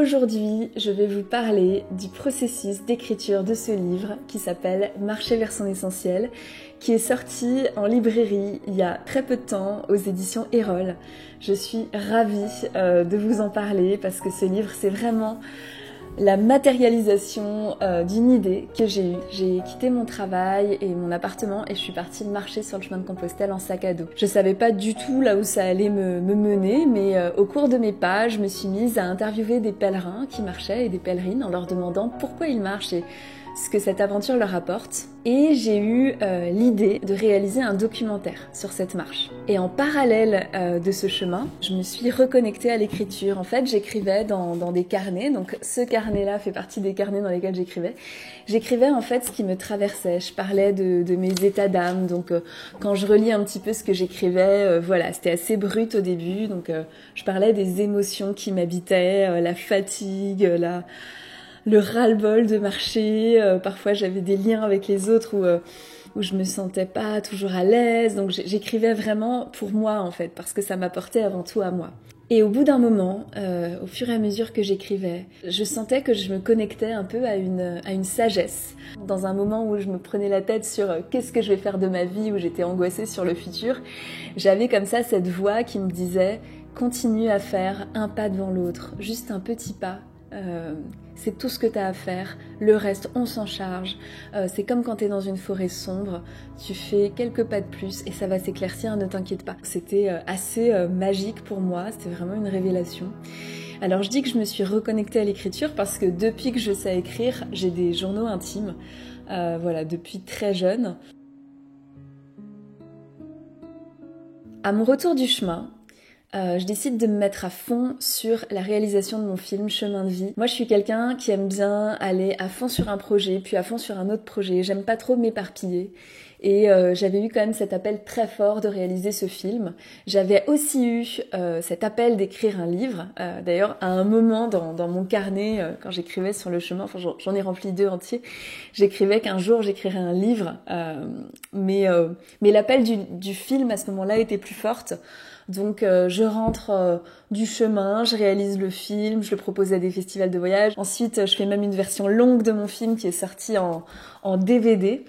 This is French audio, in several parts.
Aujourd'hui, je vais vous parler du processus d'écriture de ce livre qui s'appelle Marcher vers son essentiel, qui est sorti en librairie il y a très peu de temps aux éditions Erol. Je suis ravie de vous en parler parce que ce livre, c'est vraiment la matérialisation d'une idée que j'ai eue. J'ai quitté mon travail et mon appartement et je suis partie marcher sur le chemin de Compostelle en sac à dos. Je savais pas du tout là où ça allait me mener, mais au cours de mes pas, je me suis mise à interviewer des pèlerins qui marchaient et des pèlerines en leur demandant pourquoi ils marchent et ce que cette aventure leur apporte. Et j'ai eu l'idée de réaliser un documentaire sur cette marche. Et en parallèle de ce chemin, je me suis reconnectée à l'écriture. En fait, j'écrivais dans des carnets. Donc ce carnet-là fait partie des carnets dans lesquels j'écrivais. J'écrivais en fait ce qui me traversait. Je parlais de mes états d'âme. Donc quand je relis un petit peu ce que j'écrivais, voilà, c'était assez brut au début. Donc je parlais des émotions qui m'habitaient, la fatigue, le ras-le-bol de marcher, parfois j'avais des liens avec les autres où je me sentais pas toujours à l'aise, donc j'écrivais vraiment pour moi en fait, parce que ça m'apportait avant tout à moi. Et au bout d'un moment, au fur et à mesure que j'écrivais, je sentais que je me connectais un peu à une sagesse. Dans un moment où je me prenais la tête sur qu'est-ce que je vais faire de ma vie, où j'étais angoissée sur le futur, j'avais comme ça cette voix qui me disait « Continue à faire un pas devant l'autre, juste un petit pas ». C'est tout ce que tu as à faire, le reste on s'en charge, c'est comme quand tu es dans une forêt sombre, tu fais quelques pas de plus et ça va s'éclaircir, ne t'inquiète pas. C'était assez magique pour moi, c'était vraiment une révélation. Alors je dis que je me suis reconnectée à l'écriture parce que depuis que je sais écrire, j'ai des journaux intimes, voilà, depuis très jeune. À mon retour du chemin, je décide de me mettre à fond sur la réalisation de mon film Chemin de vie. Moi, je suis quelqu'un qui aime bien aller à fond sur un projet, puis à fond sur un autre projet. J'aime pas trop m'éparpiller. Et j'avais eu quand même cet appel très fort de réaliser ce film. J'avais aussi eu cet appel d'écrire un livre. D'ailleurs, à un moment dans mon carnet, quand j'écrivais sur le chemin, enfin j'en ai rempli 2 entiers, j'écrivais qu'un jour j'écrirais un livre. Mais l'appel du film à ce moment-là était plus forte. Donc je rentre du chemin, je réalise le film, je le propose à des festivals de voyage. Ensuite, je fais même une version longue de mon film qui est sortie en DVD.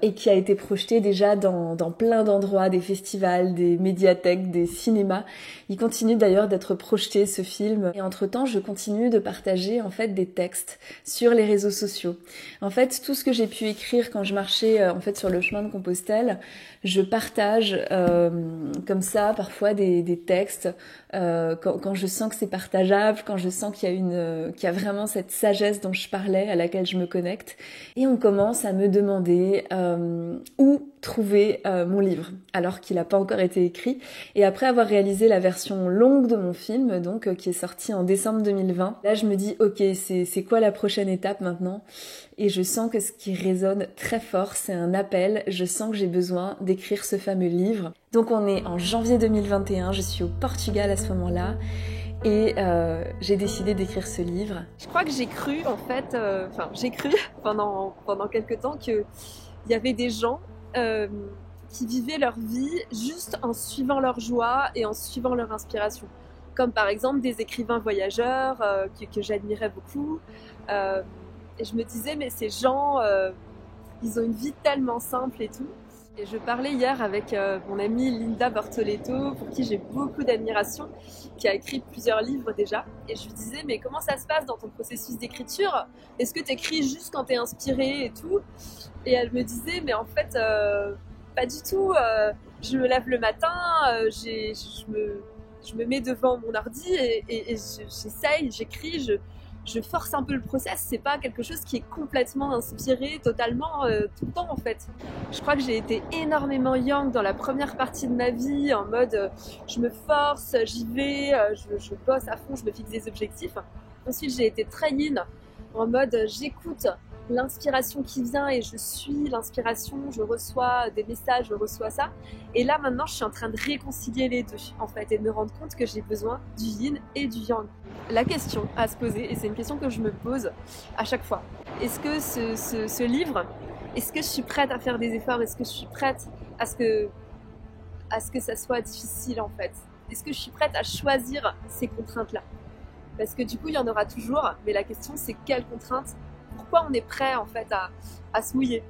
Et qui a été projeté déjà dans plein d'endroits, des festivals, des médiathèques, des cinémas. Il continue d'ailleurs d'être projeté ce film. Et entre-temps, je continue de partager en fait des textes sur les réseaux sociaux. En fait, tout ce que j'ai pu écrire quand je marchais en fait sur le chemin de Compostelle, je partage comme ça parfois des textes quand je sens que c'est partageable, quand je sens qu'il y a vraiment cette sagesse dont je parlais, à laquelle je me connecte. Et on commence à me demander où trouver mon livre, alors qu'il n'a pas encore été écrit. Et après avoir réalisé la version longue de mon film, donc qui est sortie en décembre 2020, là je me dis ok, c'est quoi la prochaine étape maintenant? Et je sens que ce qui résonne très fort, c'est un appel. Je sens que j'ai besoin d'écrire ce fameux livre. Donc on est en janvier 2021, je suis au Portugal à ce moment-là. Et j'ai décidé d'écrire ce livre. Je crois que j'ai cru en fait, j'ai cru pendant quelques temps qu'il y avait des gens qui vivaient leur vie juste en suivant leur joie et en suivant leur inspiration. Comme par exemple des écrivains voyageurs que j'admirais beaucoup. Et je me disais mais ces gens, ils ont une vie tellement simple et tout. Et je parlais hier avec mon amie Linda Bortoletto, pour qui j'ai beaucoup d'admiration, qui a écrit plusieurs livres déjà. Et je lui disais, mais comment ça se passe dans ton processus d'écriture? Est-ce que tu écris juste quand tu es inspirée et tout? Et elle me disait, mais en fait, pas du tout. Je me lève le matin, je me mets devant mon ordi et j'essaye, j'écris, je force un peu le process, c'est pas quelque chose qui est complètement inspiré totalement tout le temps en fait. Je crois que j'ai été énormément yang dans la première partie de ma vie, en mode je me force, j'y vais, je bosse à fond, je me fixe des objectifs. Ensuite j'ai été très yin, en mode j'écoute l'inspiration qui vient et je suis l'inspiration, je reçois des messages, je reçois ça. Et là maintenant je suis en train de réconcilier les deux en fait et de me rendre compte que j'ai besoin du yin et du yang. La question à se poser, et c'est une question que je me pose à chaque fois, est-ce que ce livre, est-ce que je suis prête à faire des efforts? Est-ce que je suis prête à ce que ça soit difficile en fait? Est-ce que je suis prête à choisir ces contraintes-là? parce que du coup il y en aura toujours, mais la question c'est quelles contraintes, pourquoi on est prêt en fait à se mouiller.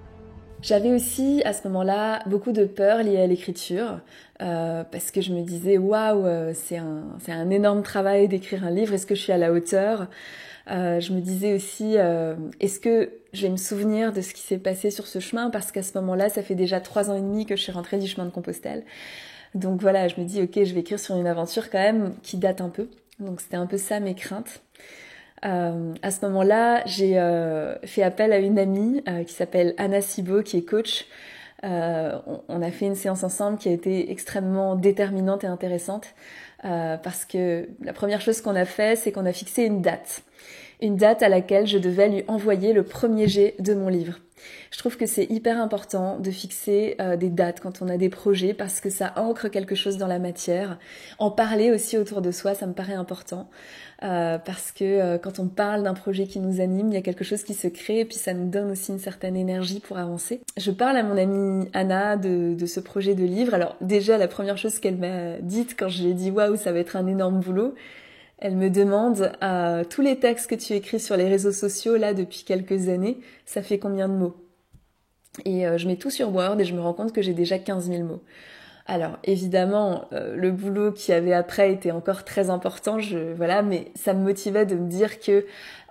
J'avais aussi à ce moment-là beaucoup de peur liée à l'écriture, parce que je me disais waouh, c'est un énorme travail d'écrire un livre, est-ce que je suis à la hauteur? Je me disais aussi, est-ce que je vais me souvenir de ce qui s'est passé sur ce chemin? Parce qu'à ce moment-là, ça fait déjà 3 ans et demi que je suis rentrée du chemin de Compostelle. Donc voilà, je me dis, ok, je vais écrire sur une aventure quand même qui date un peu. Donc c'était un peu ça mes craintes. À ce moment-là, j'ai fait appel à une amie qui s'appelle Anna Cibot, qui est coach. On a fait une séance ensemble qui a été extrêmement déterminante et intéressante parce que la première chose qu'on a fait, c'est qu'on a fixé une date à laquelle je devais lui envoyer le premier jet de mon livre. Je trouve que c'est hyper important de fixer des dates quand on a des projets parce que ça ancre quelque chose dans la matière. En parler aussi autour de soi, ça me paraît important parce que quand on parle d'un projet qui nous anime, il y a quelque chose qui se crée et puis ça nous donne aussi une certaine énergie pour avancer. Je parle à mon amie Anna de ce projet de livre. Alors déjà, la première chose qu'elle m'a dite quand je lui ai dit « Waouh, ça va être un énorme boulot », elle me demande tous les textes que tu écris sur les réseaux sociaux là depuis quelques années, ça fait combien de mots? Et je mets tout sur Word et je me rends compte que j'ai déjà 15 000 mots. Alors évidemment, le boulot qu'il y avait après était encore très important, voilà, mais ça me motivait de me dire que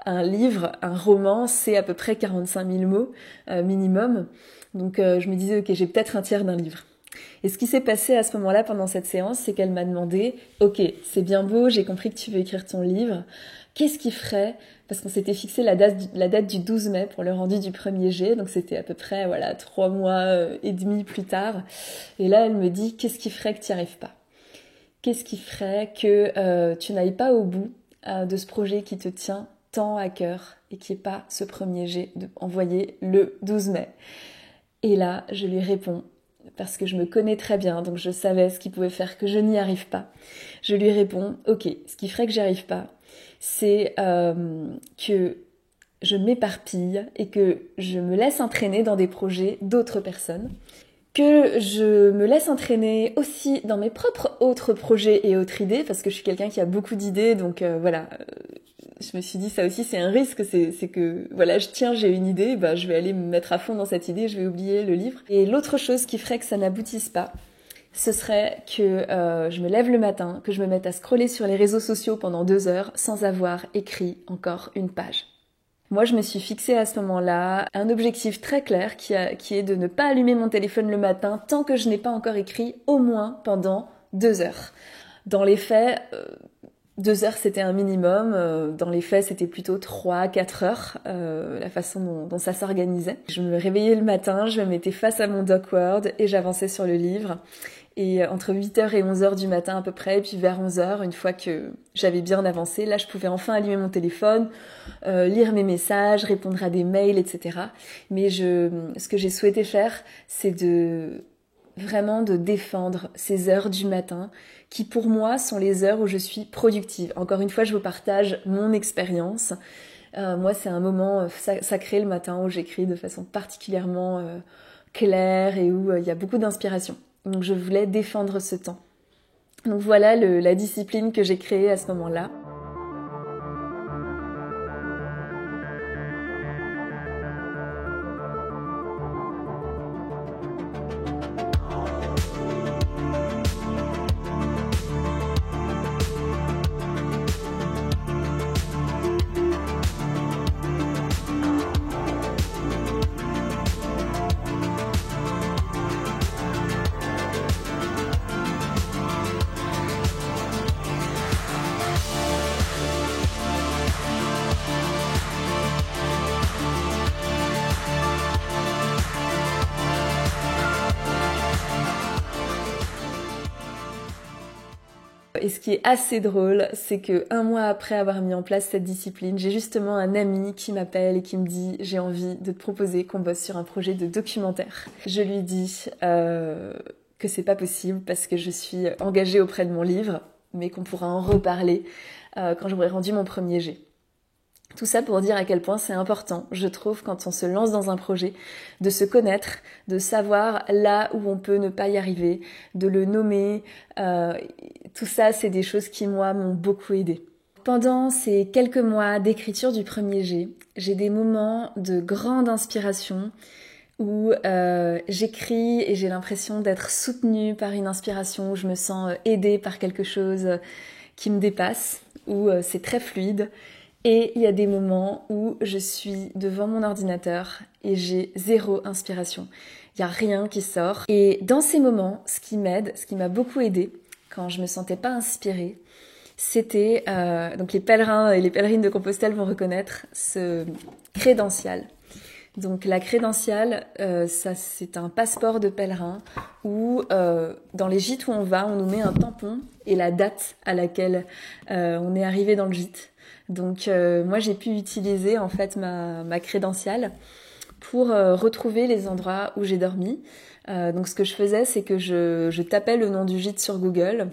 un livre, un roman, c'est à peu près 45 000 mots minimum. Donc je me disais, ok, j'ai peut-être un tiers d'un livre. Et ce qui s'est passé à ce moment-là pendant cette séance, c'est qu'elle m'a demandé, ok, c'est bien beau, j'ai compris que tu veux écrire ton livre, qu'est-ce qui ferait, parce qu'on s'était fixé la date du 12 mai pour le rendu du premier jet, donc c'était à peu près 3 mois et demi plus tard. Et là, elle me dit, qu'est-ce qui ferait que tu n'y arrives pas? Qu'est-ce qui ferait que tu n'ailles pas au bout de ce projet qui te tient tant à cœur et qui n'est pas ce premier jet envoyé le 12 mai? Et là, je lui réponds, parce que je me connais très bien, donc je savais ce qui pouvait faire que je n'y arrive pas. Je lui réponds, ok, ce qui ferait que j'y arrive pas, c'est que je m'éparpille et que je me laisse entraîner dans des projets d'autres personnes, que je me laisse entraîner aussi dans mes propres autres projets et autres idées, parce que je suis quelqu'un qui a beaucoup d'idées, donc je me suis dit ça aussi c'est un risque, c'est que voilà, j'ai une idée, je vais aller me mettre à fond dans cette idée, je vais oublier le livre. Et l'autre chose qui ferait que ça n'aboutisse pas, ce serait que je me lève le matin, que je me mette à scroller sur les réseaux sociaux pendant 2 heures sans avoir écrit encore une page. Moi, je me suis fixée à ce moment-là un objectif très clair qui est de ne pas allumer mon téléphone le matin tant que je n'ai pas encore écrit au moins pendant 2 heures. Dans les faits, 2 heures c'était un minimum, dans les faits c'était plutôt 3-4 heures, la façon dont ça s'organisait. Je me réveillais le matin, je me mettais face à mon doc Word et j'avançais sur le livre. Et entre 8h et 11h du matin à peu près, et puis vers 11h, une fois que j'avais bien avancé, là je pouvais enfin allumer mon téléphone, lire mes messages, répondre à des mails, etc. Mais ce que j'ai souhaité faire, c'est vraiment de défendre ces heures du matin qui pour moi sont les heures où je suis productive. Encore une fois, je vous partage mon expérience. Moi, c'est un moment sacré le matin où j'écris de façon particulièrement claire et où il y a beaucoup d'inspiration. Donc je voulais défendre ce temps. Donc voilà la discipline que j'ai créée à ce moment-là. Et ce qui est assez drôle, c'est que 1 mois après avoir mis en place cette discipline, j'ai justement un ami qui m'appelle et qui me dit « J'ai envie de te proposer qu'on bosse sur un projet de documentaire ». Je lui dis que c'est pas possible parce que je suis engagée auprès de mon livre, mais qu'on pourra en reparler quand j'aurai rendu mon premier jet. Tout ça pour dire à quel point c'est important, je trouve, quand on se lance dans un projet, de se connaître, de savoir là où on peut ne pas y arriver, de le nommer. Tout ça, c'est des choses qui, moi, m'ont beaucoup aidée. pendant ces quelques mois d'écriture du premier jet, j'ai des moments de grande inspiration où j'écris et j'ai l'impression d'être soutenue par une inspiration, où je me sens aidée par quelque chose qui me dépasse, où c'est très fluide. Et il y a des moments où je suis devant mon ordinateur et j'ai zéro inspiration. Il n'y a rien qui sort. Et dans ces moments, ce qui m'aide, ce qui m'a beaucoup aidée, quand je me sentais pas inspirée, c'était, donc les pèlerins et les pèlerines de Compostelle vont reconnaître ce crédential. Donc la crédentiale, ça c'est un passeport de pèlerin où dans les gîtes où on va, on nous met un tampon et la date à laquelle on est arrivé dans le gîte. Donc moi j'ai pu utiliser en fait ma crédentiale pour retrouver les endroits où j'ai dormi. Donc ce que je faisais, c'est que je tapais le nom du gîte sur Google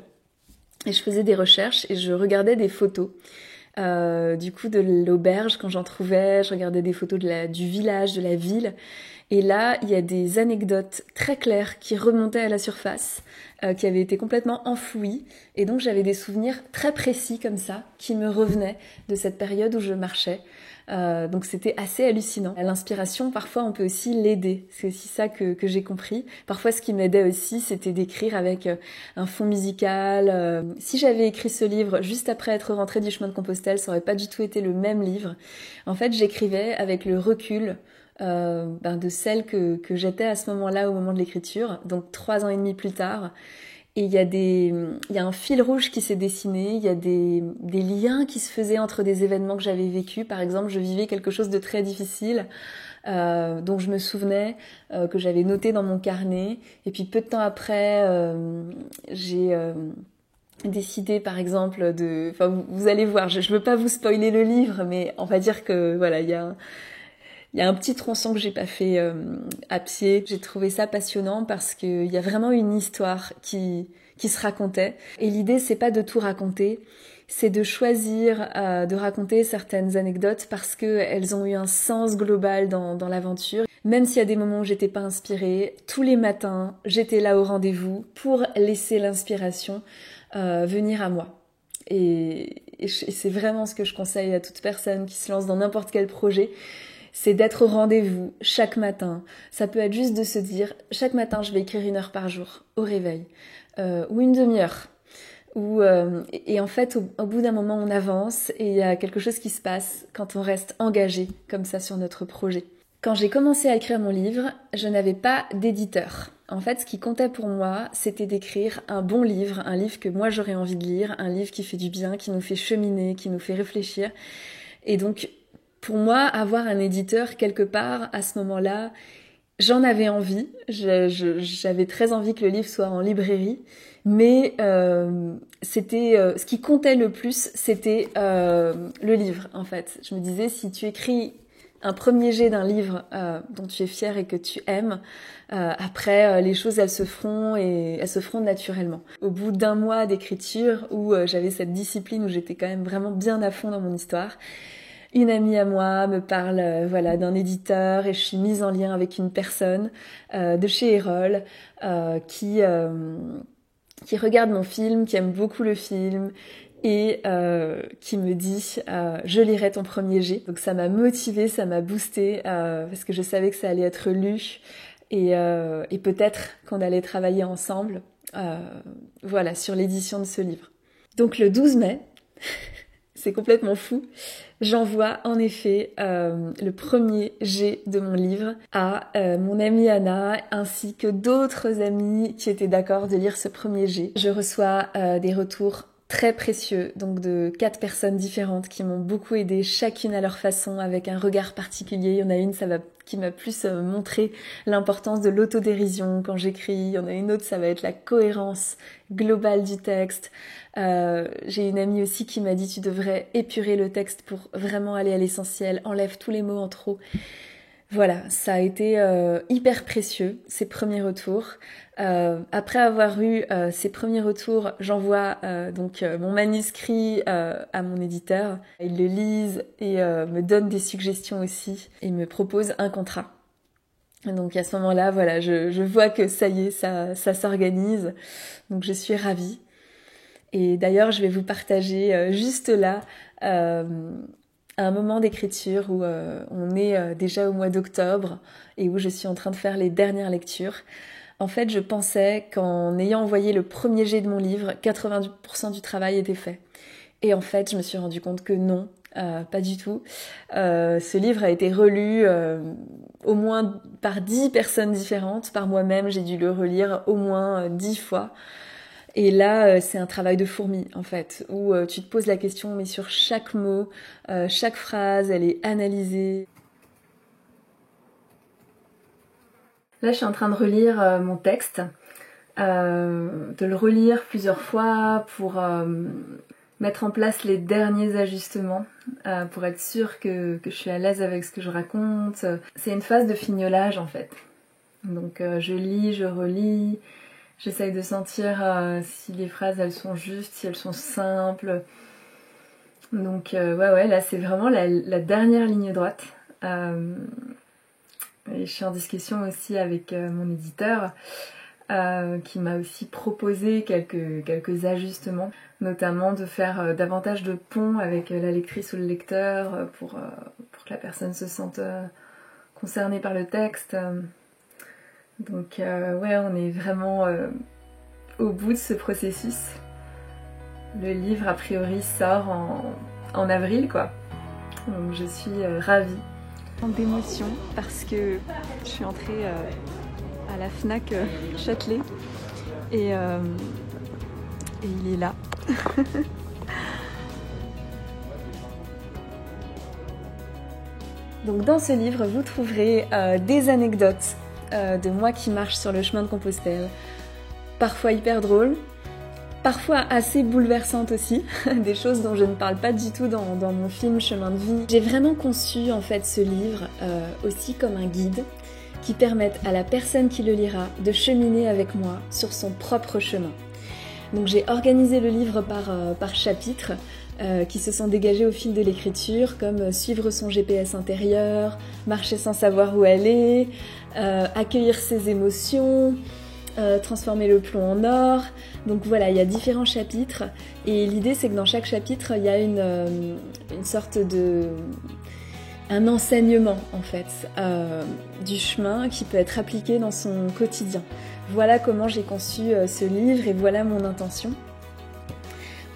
et je faisais des recherches et je regardais des photos. Du coup de l'auberge quand j'en trouvais, je regardais des photos du village, de la ville, et là il y a des anecdotes très claires qui remontaient à la surface, qui avaient été complètement enfouies, et donc j'avais des souvenirs très précis comme ça qui me revenaient de cette période où je marchais. Donc c'était assez hallucinant. L'inspiration, parfois on peut aussi l'aider, c'est aussi ça que j'ai compris. Parfois ce qui m'aidait aussi, c'était d'écrire avec un fond musical. Si j'avais écrit ce livre juste après être rentrée du chemin de Compostelle, ça aurait pas du tout été le même livre. En fait, j'écrivais avec le recul de celle que j'étais à ce moment-là, au moment de l'écriture, donc 3 ans et demi plus tard. Et il y a un fil rouge qui s'est dessiné, il y a des liens qui se faisaient entre des événements que j'avais vécus. Par exemple, je vivais quelque chose de très difficile, dont je me souvenais, que j'avais noté dans mon carnet. Et puis peu de temps après, j'ai décidé, par exemple, vous allez voir, je veux pas vous spoiler le livre, mais on va dire que voilà, il y a un petit tronçon que j'ai pas fait à pied. J'ai trouvé ça passionnant parce qu'il y a vraiment une histoire qui se racontait. Et l'idée, c'est pas de tout raconter, c'est de choisir de raconter certaines anecdotes parce qu'elles ont eu un sens global dans l'aventure. Même s'il y a des moments où j'étais pas inspirée, tous les matins, j'étais là au rendez-vous pour laisser l'inspiration venir à moi. Et c'est vraiment ce que je conseille à toute personne qui se lance dans n'importe quel projet. C'est d'être au rendez-vous chaque matin. Ça peut être juste de se dire, chaque matin, je vais écrire 1 heure par jour au réveil, ou une demi-heure. Et en fait, au bout d'un moment, on avance et il y a quelque chose qui se passe quand on reste engagé comme ça sur notre projet. Quand j'ai commencé à écrire mon livre, je n'avais pas d'éditeur. En fait, ce qui comptait pour moi, c'était d'écrire un bon livre, un livre que moi j'aurais envie de lire, un livre qui fait du bien, qui nous fait cheminer, qui nous fait réfléchir. Et donc, pour moi, avoir un éditeur quelque part, à ce moment-là, j'en avais envie. J'avais très envie que le livre soit en librairie. Mais ce qui comptait le plus, c'était le livre, en fait. Je me disais, si tu écris un premier jet d'un livre dont tu es fier et que tu aimes, après, les choses, elles se feront naturellement. Au bout d'1 mois d'écriture, où j'avais cette discipline, où j'étais quand même vraiment bien à fond dans mon histoire, une amie à moi me parle d'un éditeur et je suis mise en lien avec une personne de chez Erol qui regarde mon film, qui aime beaucoup le film et qui me dit je lirai ton premier jet. Donc ça m'a motivée, ça m'a boostée parce que je savais que ça allait être lu et peut-être qu'on allait travailler ensemble sur l'édition de ce livre. Donc le 12 mai, c'est complètement fou, j'envoie en effet le premier jet de mon livre à mon amie Anna ainsi que d'autres amis qui étaient d'accord de lire ce premier jet. Je reçois des retours très précieux, donc de 4 personnes différentes qui m'ont beaucoup aidée, chacune à leur façon, avec un regard particulier. Il y en a une qui m'a plus montré l'importance de l'autodérision quand j'écris. Il y en a une autre, ça va être la cohérence globale du texte. J'ai une amie aussi qui m'a dit tu devrais épurer le texte pour vraiment aller à l'essentiel, enlève tous les mots en trop. Voilà, ça a été hyper précieux, ces premiers retours. Après avoir eu ces premiers retours, j'envoie mon manuscrit à mon éditeur. Ils le lisent et me donnent des suggestions aussi et me proposent un contrat. Donc à ce moment-là, voilà, je vois que ça y est, ça s'organise. Donc je suis ravie. Et d'ailleurs, je vais vous partager juste là un moment d'écriture où on est déjà au mois d'octobre et où je suis en train de faire les dernières lectures. En fait, je pensais qu'en ayant envoyé le premier jet de mon livre, 90% du travail était fait. Et en fait, je me suis rendu compte que non, pas du tout. Ce livre a été relu au moins par 10 personnes différentes. Par moi-même, j'ai dû le relire au moins 10 fois. Et là, c'est un travail de fourmi, en fait, où tu te poses la question, mais sur chaque mot, chaque phrase, elle est analysée. Là, je suis en train de relire mon texte, de le relire plusieurs fois pour mettre en place les derniers ajustements, pour être sûre que je suis à l'aise avec ce que je raconte. C'est une phase de fignolage, en fait. Donc, je lis, je relis. J'essaye de sentir si les phrases elles sont justes, si elles sont simples. Donc ouais, là c'est vraiment la dernière ligne droite. Et je suis en discussion aussi avec mon éditeur qui m'a aussi proposé quelques ajustements, notamment de faire davantage de ponts avec la lectrice ou le lecteur pour que la personne se sente concernée par le texte. Donc ouais, on est vraiment au bout de ce processus. Le livre a priori sort en avril quoi. Donc je suis ravie. D'émotion parce que je suis entrée à la Fnac Châtelet et il est là. Donc dans ce livre vous trouverez des anecdotes de moi qui marche sur le chemin de Compostelle, parfois hyper drôles, parfois assez bouleversantes aussi, des choses dont je ne parle pas du tout dans mon film Chemin de vie. J'ai vraiment conçu en fait ce livre aussi comme un guide qui permette à la personne qui le lira de cheminer avec moi sur son propre chemin. Donc j'ai organisé le livre par chapitres qui se sont dégagés au fil de l'écriture, comme suivre son GPS intérieur, marcher sans savoir où aller, accueillir ses émotions, transformer le plomb en or. Donc voilà, il y a différents chapitres et l'idée c'est que dans chaque chapitre il y a une sorte de... un enseignement en fait du chemin qui peut être appliqué dans son quotidien. Voilà comment j'ai conçu ce livre et voilà mon intention.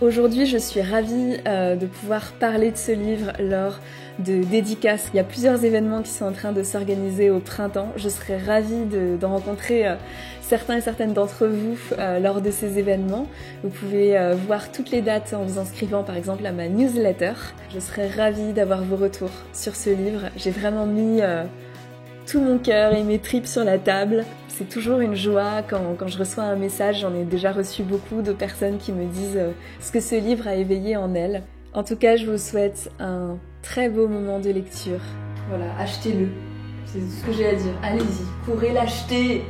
Aujourd'hui, je suis ravie de pouvoir parler de ce livre lors de dédicaces. Il y a plusieurs événements qui sont en train de s'organiser au printemps. Je serais ravie de rencontrer certains et certaines d'entre vous lors de ces événements. Vous pouvez voir toutes les dates en vous inscrivant par exemple à ma newsletter. Je serais ravie d'avoir vos retours sur ce livre. J'ai vraiment mis tout mon cœur et mes tripes sur la table. C'est toujours une joie quand je reçois un message. J'en ai déjà reçu beaucoup de personnes qui me disent ce que ce livre a éveillé en elles. En tout cas, je vous souhaite un très beau moment de lecture. Voilà, achetez-le. C'est ce que j'ai à dire. Allez-y, courez l'acheter.